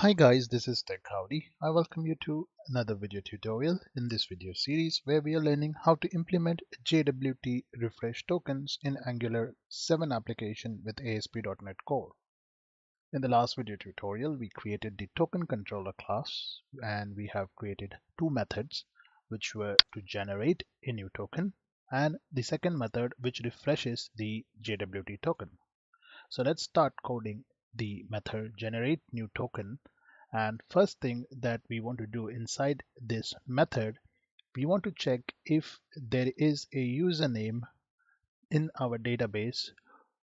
Hi guys, this is Tech Howdy. I welcome you to another video tutorial in this video series where we are learning how to implement JWT refresh tokens in Angular 7 application with ASP.NET Core. In the last video tutorial, we created the token controller class and we have created two methods which were to generate a new token and the second method which refreshes the JWT token. So let's start coding the method generate new token. And first thing that we want to do inside this method, we want to check if there is a username in our database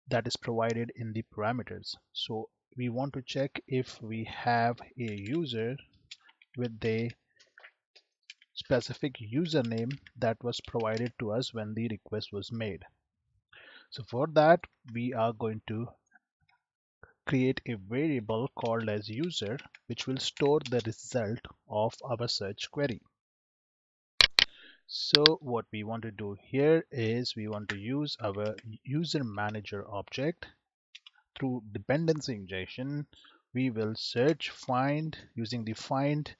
that is provided in the parameters. So we want to check if we have a user with a specific username that was provided to us when the request was made. So for that, we are going to create a variable called as user, which will store the result of our search query. So what we want to do here is we want to use our user manager object. Through dependency injection, we will search find using the find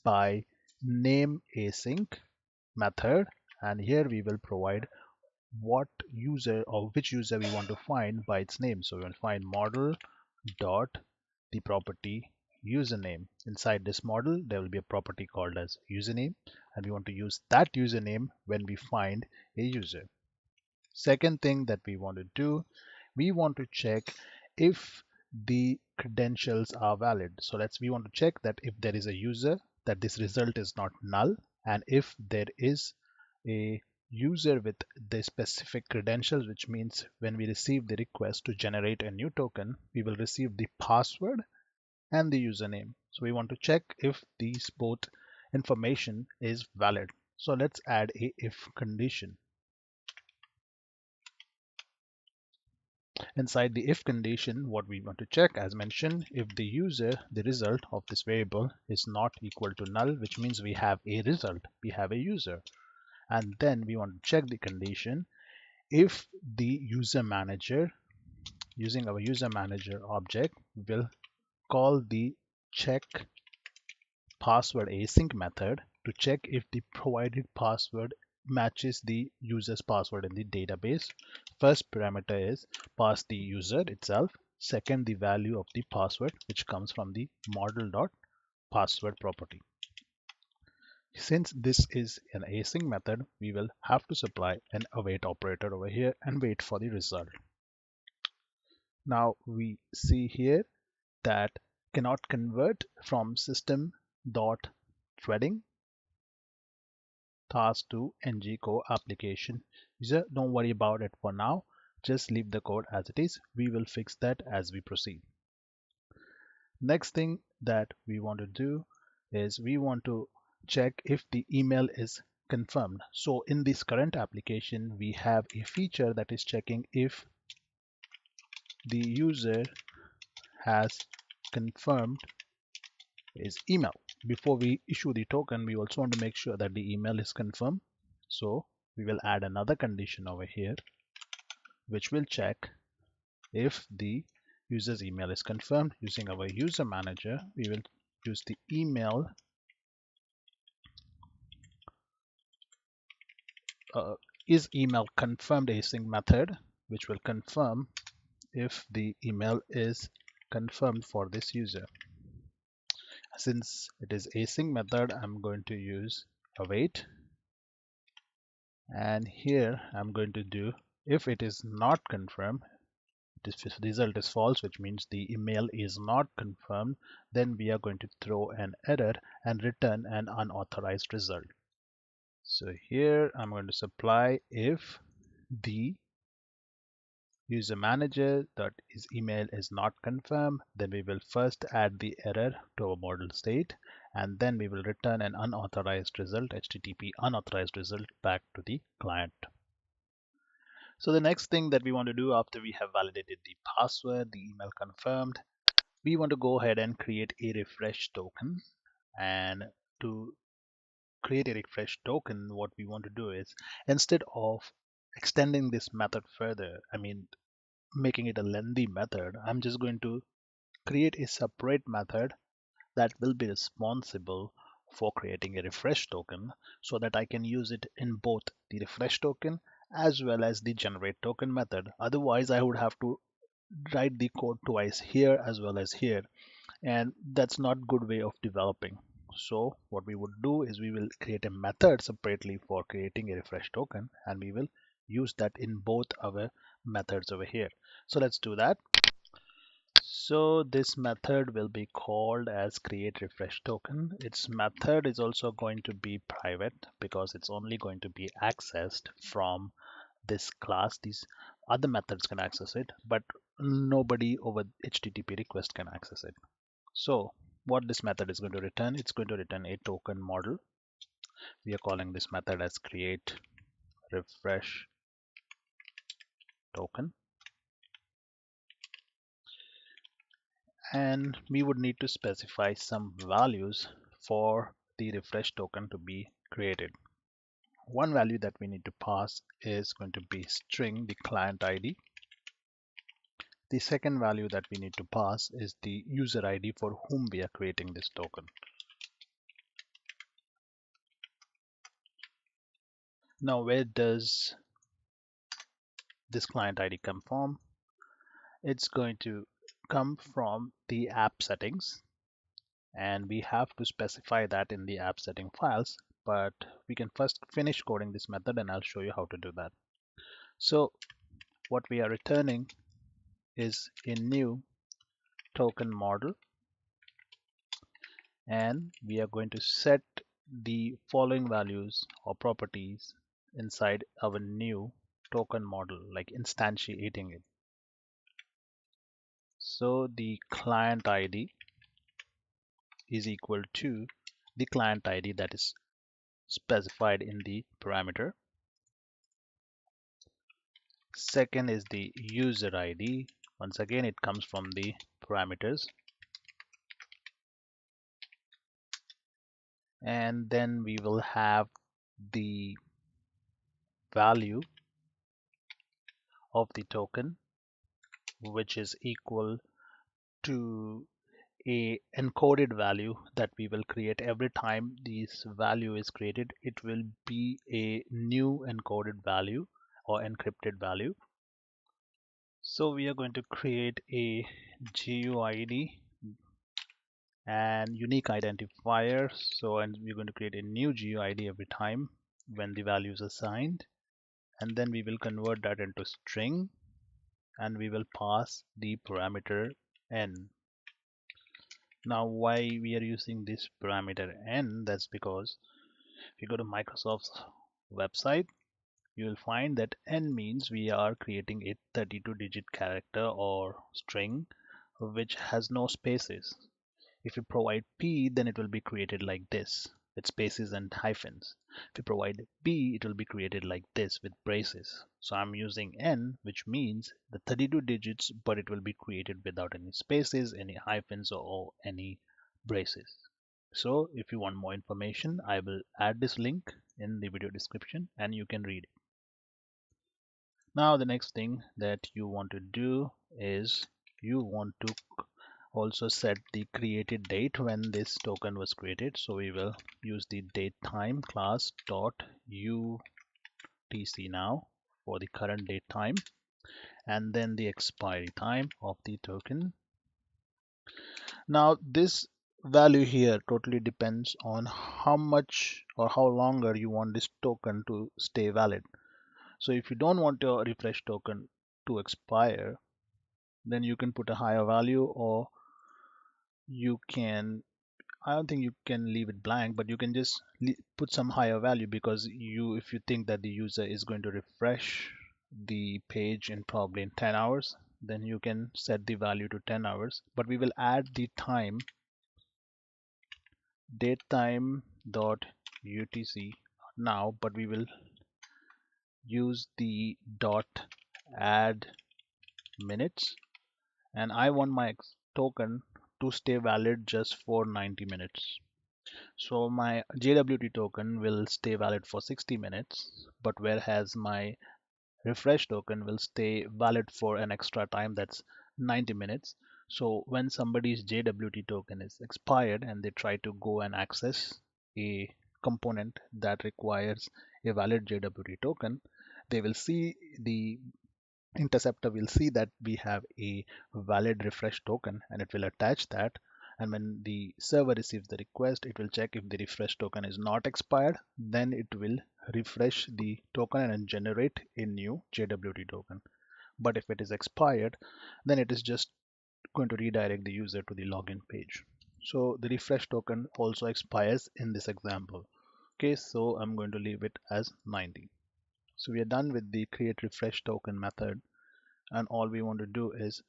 by name async method, and here we will provide what user or which user we want to find by its name. So we will find model dot the property username. Inside this model, there will be a property called as username, and we want to use that username when we find a user. Second thing that we want to do, we want to check if the credentials are valid. So we want to check that if there is a user, that this result is not null, and if there is a user with the specific credentials, which means when we receive the request to generate a new token, we will receive the password and the username. So we want to check if these both information is valid. So let's add a if condition. Inside the if condition, what we want to check, as mentioned, if the user, the result of this variable is not equal to null, which means we have a result, we have a user. And then we want to check the condition if the user manager, using our user manager object, will call the check password async method to check if the provided password matches the user's password in the database. First parameter is pass the user itself. Second, the value of the password, which comes from the model.password property. Since this is an async method, we will have to supply an await operator over here and wait for the result. Now we see here that cannot convert from system.threading task to ng core application user. Don't worry about it for now. Just leave the code as it is. We will fix that as we proceed. Next thing that we want to do is we want to check if the email is confirmed. So in this current application, we have a feature that is checking if the user has confirmed his email. Before we issue the token, we also want to make sure that the email is confirmed. So we will add another condition over here, which will check if the user's email is confirmed. Using our user manager, we will use the email is email confirmed async method, which will confirm if the email is confirmed for this user. Since it is async method, I'm going to use await, and here I'm going to do if it is not confirmed, this result is false, which means the email is not confirmed, then we are going to throw an error and return an unauthorized result. So here I'm going to supply if the user manager that his email is not confirmed, then we will first add the error to our model state, and then we will return an unauthorized result, HTTP unauthorized result, back to the client. So the next thing that we want to do after we have validated the password, the email confirmed, we want to go ahead and create a refresh token. And to create a refresh token, what we want to do is, instead of extending this method further, making it a lengthy method, I'm just going to create a separate method that will be responsible for creating a refresh token so that I can use it in both the refresh token as well as the generate token method. Otherwise, I would have to write the code twice here as well as here, and that's not good way of developing. So what we would do is we will create a method separately for creating a refresh token, and we will use that in both our methods over here. So let's do that. So this method will be called as create refresh token. Its method is also going to be private because it's only going to be accessed from this class. These other methods can access it, but nobody over HTTP request can access it. So what this method is going to return, it's going to return a token model. We are calling this method as create refresh token. And we would need to specify some values for the refresh token to be created. One value that we need to pass is going to be string, the client ID. The second value that we need to pass is the user ID for whom we are creating this token. Now, where does this client ID come from? It's going to come from the app settings, and we have to specify that in the app setting files, but we can first finish coding this method and I'll show you how to do that. So what we are returning is a new token model, and we are going to set the following values or properties inside our new token model, like instantiating it. So the client ID is equal to the client ID that is specified in the parameter. Second is the user ID. Once again, it comes from the parameters. And then we will have the value of the token, which is equal to a encoded value that we will create every time this value is created. It will be a new encoded value or encrypted value. So we are going to create a GUID and unique identifier. So, and we're going to create a new GUID every time when the value is assigned, and then we will convert that into string, and we will pass the parameter n. Now, why we are using this parameter n? That's because if you go to Microsoft's website, you will find that n means we are creating a 32-digit character or string which has no spaces. If you provide P, then it will be created like this with spaces and hyphens. If you provide B, it will be created like this with braces. So I'm using N, which means the 32 digits, but it will be created without any spaces, any hyphens, or any braces. So if you want more information, I will add this link in the video description and you can read it. Now the next thing that you want to do is you want to also set the created date when this token was created. So we will use the DateTime class dot UTC now for the current date time, and then the expiry time of the token. Now this value here totally depends on how much or how longer you want this token to stay valid. So if you don't want your refresh token to expire, then you can put a higher value, or you can, I don't think you can leave it blank, but you can just put some higher value, because if you think that the user is going to refresh the page in probably in 10 hours, then you can set the value to 10 hours. But we will add the time, datetime dot UTC now, but we will use the dot add minutes, and I want my token to stay valid just for 90 minutes. So my JWT token will stay valid for 60 minutes, but whereas my refresh token will stay valid for an extra time, that's 90 minutes. So when somebody's JWT token is expired and they try to go and access a component that requires a valid JWT token, they will see the interceptor will see that we have a valid refresh token and it will attach that. And when the server receives the request, it will check if the refresh token is not expired, then it will refresh the token and generate a new JWT token. But if it is expired, then it is just going to redirect the user to the login page. So the refresh token also expires in this example. Okay, so I'm going to leave it as 90. So we are done with the create refresh token method, and all we want to do is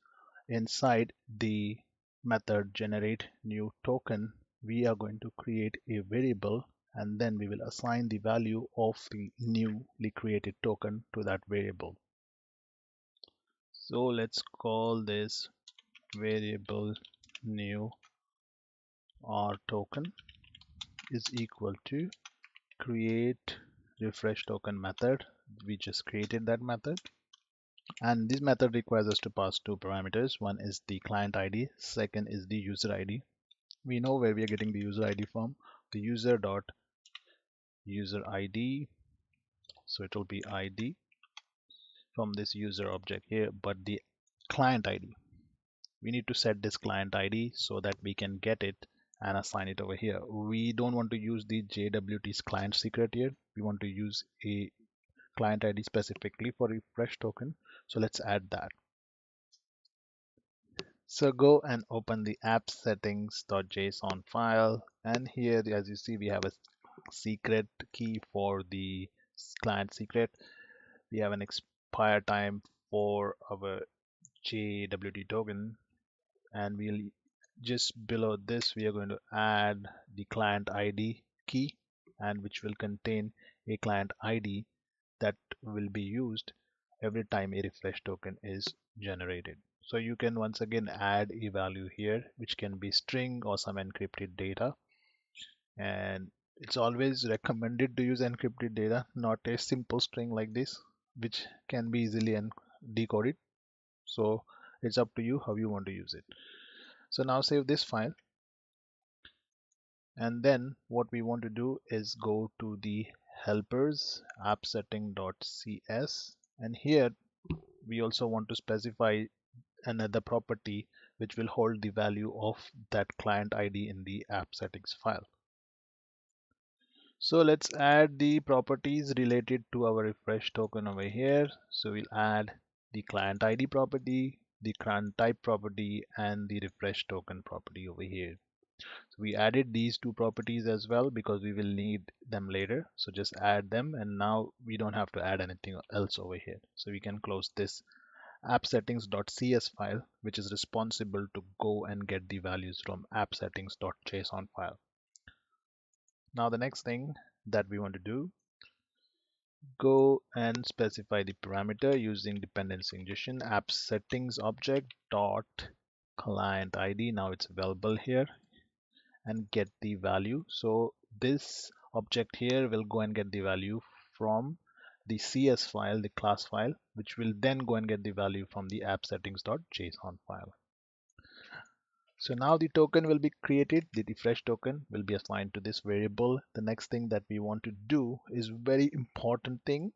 inside the method generate new token, we are going to create a variable and then we will assign the value of the newly created token to that variable. So let's call this variable new R token is equal to create refresh token method. We just created that method, and this method requires us to pass two parameters. One is the client ID, second is the user ID. We know where we are getting the user ID from, the user dot user ID, so it will be ID from this user object here. But the client ID, we need to set this client ID so that we can get it and assign it over here. We don't want to use the JWT's client secret here. We want to use a client ID specifically for refresh token. So let's add that. So go and open the app settings.json file, and here as you see we have a secret key for the client secret. We have an expire time for our JWT token, and we'll just below this we are going to add the client ID key, and which will contain a client ID that will be used every time a refresh token is generated. So you can once again add a value here, which can be string or some encrypted data, and it's always recommended to use encrypted data, not a simple string like this, which can be easily decoded. So it's up to you how you want to use it. So now save this file, and then what we want to do is go to the helpers app setting.cs, and here we also want to specify another property which will hold the value of that client ID in the app settings file. So let's add the properties related to our refresh token over here. So we'll add the client ID property, the client type property, and the refresh token property over here. So we added these two properties as well because we will need them later. So just add them, and now we don't have to add anything else over here. So we can close this app settings.cs file, which is responsible to go and get the values from app settings.json file. Now the next thing that we want to do, go and specify the parameter using dependency injection app settings object dot client ID. Now it's available here, and get the value. So this object here will go and get the value from the CS file, the class file, which will then go and get the value from the app settings.json file. So now the token will be created, the refresh token will be assigned to this variable. The next thing that we want to do is very important thing.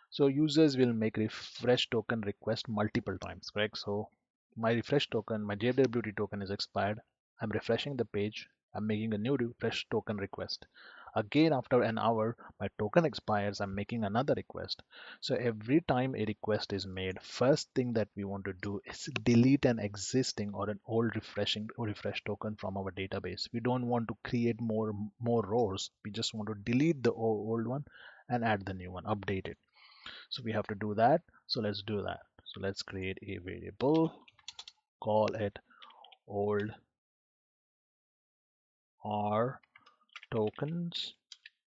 So users will make refresh token request multiple times, correct? So my refresh token, my JWT token is expired. I'm refreshing the page. I'm making a new refresh token request. Again, after an hour, my token expires. I'm making another request. So every time a request is made, first thing that we want to do is delete an existing or an old refresh token from our database. We don't want to create more rows. We just want to delete the old one and add the new one, update it. So we have to do that. So let's do that. So let's create a variable, call it old R tokens.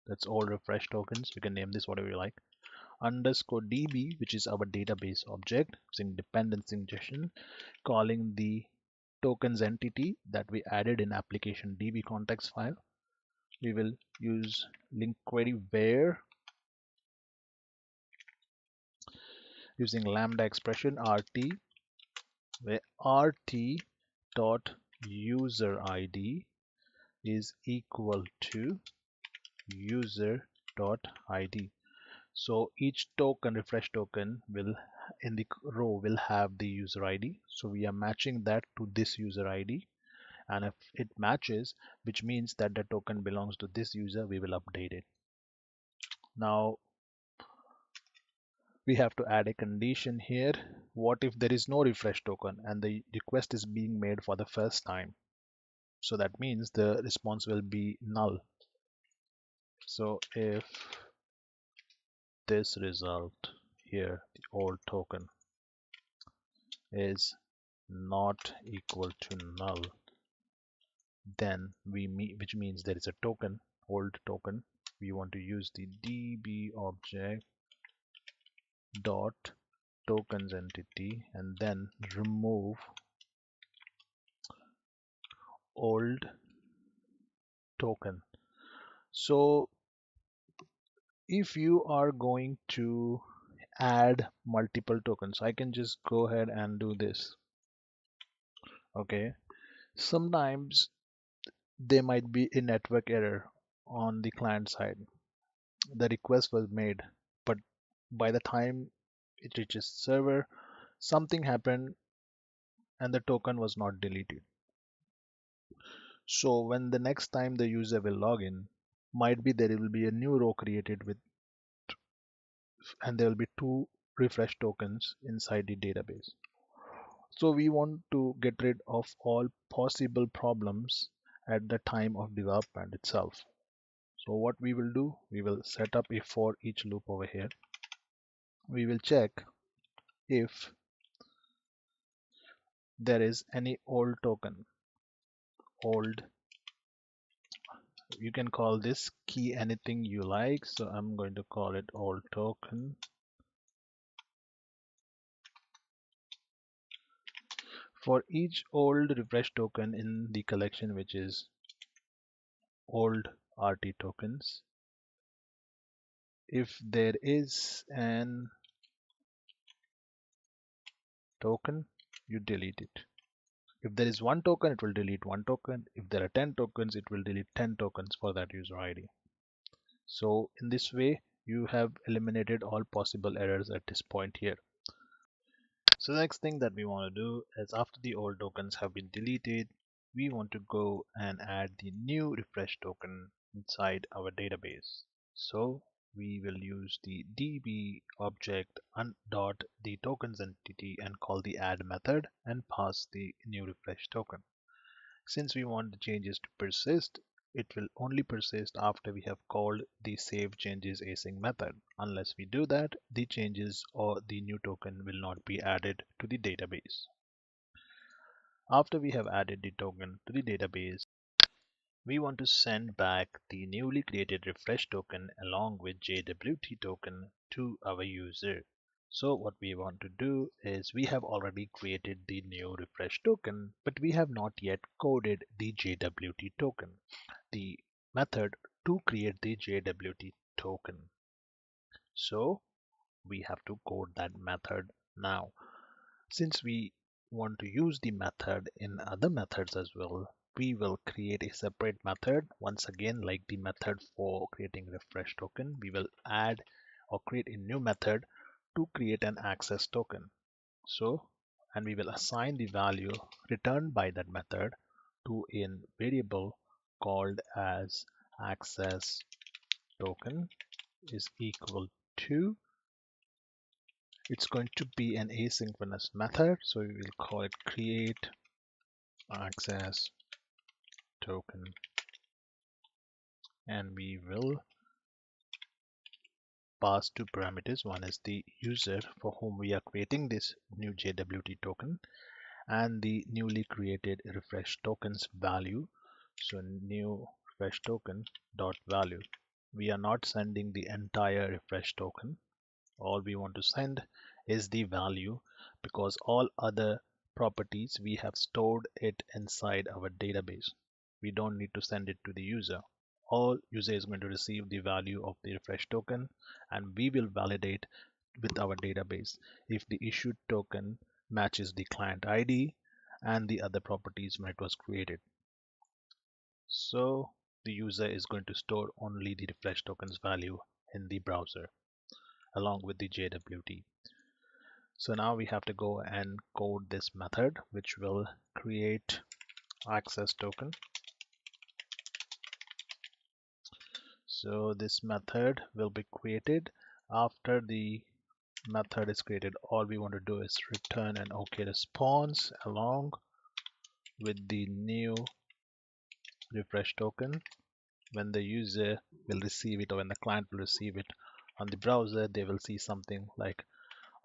That's old refresh tokens. You can name this whatever you like. Underscore DB, which is our database object, using dependency injection, calling the tokens entity that we added in application DB context file. We will use link query where, using lambda expression RT, where RT dot user ID is equal to user dot ID. So each token, refresh token, will in the row will have the user ID. So we are matching that to this user ID, and if it matches, which means that the token belongs to this user, we will update it. Now we have to add a condition here. What if there is no refresh token and the request is being made for the first time? So that means the response will be null. So if this result here, the old token, is not equal to null, then which means there is a token, old token. We want to use the db object dot tokens entity and then remove old token. So if you are going to add multiple tokens, I can just go ahead and do this. Okay, sometimes there might be a network error on the client side. The request was made, but by the time it reaches server, something happened and the token was not deleted. So when the next time the user will log in, might be there will be a new row created with, and there will be two refresh tokens inside the database. So we want to get rid of all possible problems at the time of development itself. So what we will do, we will set up a for each loop over here. We will check if there is any old token. Old, you can call this key anything you like. So I'm going to call it old token. For each old refresh token in the collection, which is old RT tokens, if there is an token, you delete it. If there is one token, it will delete one token. If there are 10 tokens, it will delete 10 tokens for that user ID. So in this way, you have eliminated all possible errors at this point here. So the next thing that we want to do is, after the old tokens have been deleted, we want to go and add the new refresh token inside our database. So we will use the db object dot the tokens entity and call the add method and pass the new refresh token. Since we want the changes to persist, it will only persist after we have called the save changes async method. Unless we do that, the changes or the new token will not be added to the database. After we have added the token to the database, we want to send back the newly created refresh token along with JWT token to our user. So what we want to do is, we have already created the new refresh token, but we have not yet coded the JWT token, the method to create the JWT token. So we have to code that method now. Since we want to use the method in other methods as well, we will create a separate method. Once again, like the method for creating refresh token, we will add or create a new method to create an access token. So, and we will assign the value returned by that method to a variable called as access token is equal to, it's going to be an asynchronous method, so we will call it create access token, and we will pass two parameters. One is the user for whom we are creating this new JWT token, and the newly created refresh tokens value. So new refresh token dot value. We are not sending the entire refresh token. All we want to send is the value, because all other properties we have stored it inside our database. We don't need to send it to the user. All user is going to receive the value of the refresh token, and we will validate with our database if the issued token matches the client ID and the other properties when it was created. So the user is going to store only the refresh tokens value in the browser along with the JWT. So now we have to go and code this method which will create access token. So this method will be created. After the method is created, all we want to do is return an OK response along with the new refresh token. When the user will receive it, or when the client will receive it on the browser, they will see something like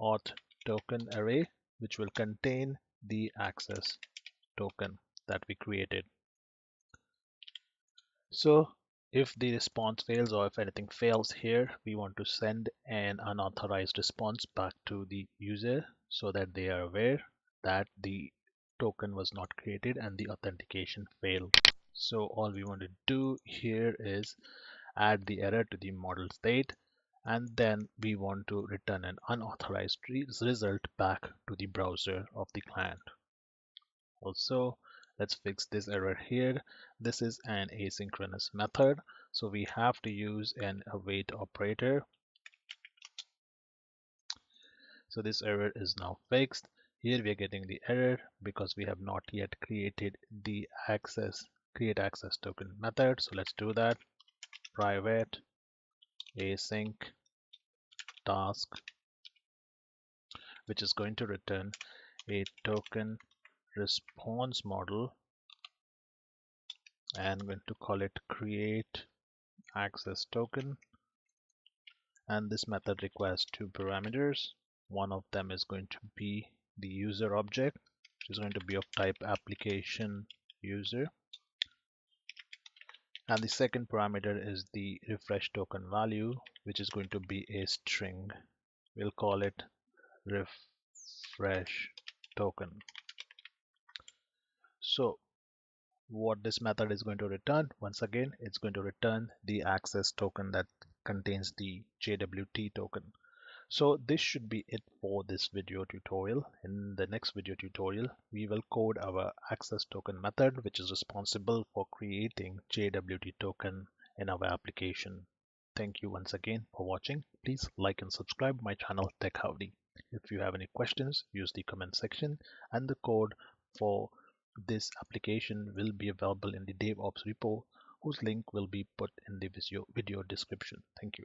auth token array, which will contain the access token that we created. So if the response fails, or if anything fails here, we want to send an unauthorized response back to the user so that they are aware that the token was not created and the authentication failed. So all we want to do here is add the error to the model state, and then we want to return an unauthorized result back to the browser of the client. Also, let's fix this error here. This is an asynchronous method, so we have to use an await operator. So this error is now fixed. Here we are getting the error because we have not yet created the create access token method. So let's do that. Private async task, which is going to return a token response model, and I'm going to call it create access token. And this method requires two parameters. One of them is going to be the user object, which is going to be of type application user. And the second parameter is the refresh token value, which is going to be a string. We'll call it refresh token. So what this method is going to return, once again, it's going to return the access token that contains the JWT token. So this should be it for this video tutorial. In the next video tutorial, we will code our access token method, which is responsible for creating JWT token in our application. Thank you once again for watching. Please like and subscribe my channel Tech Howdy. If you have any questions, use the comment section, and the code for this application will be available in the DevOps Repo, whose link will be put in the video description. Thank you.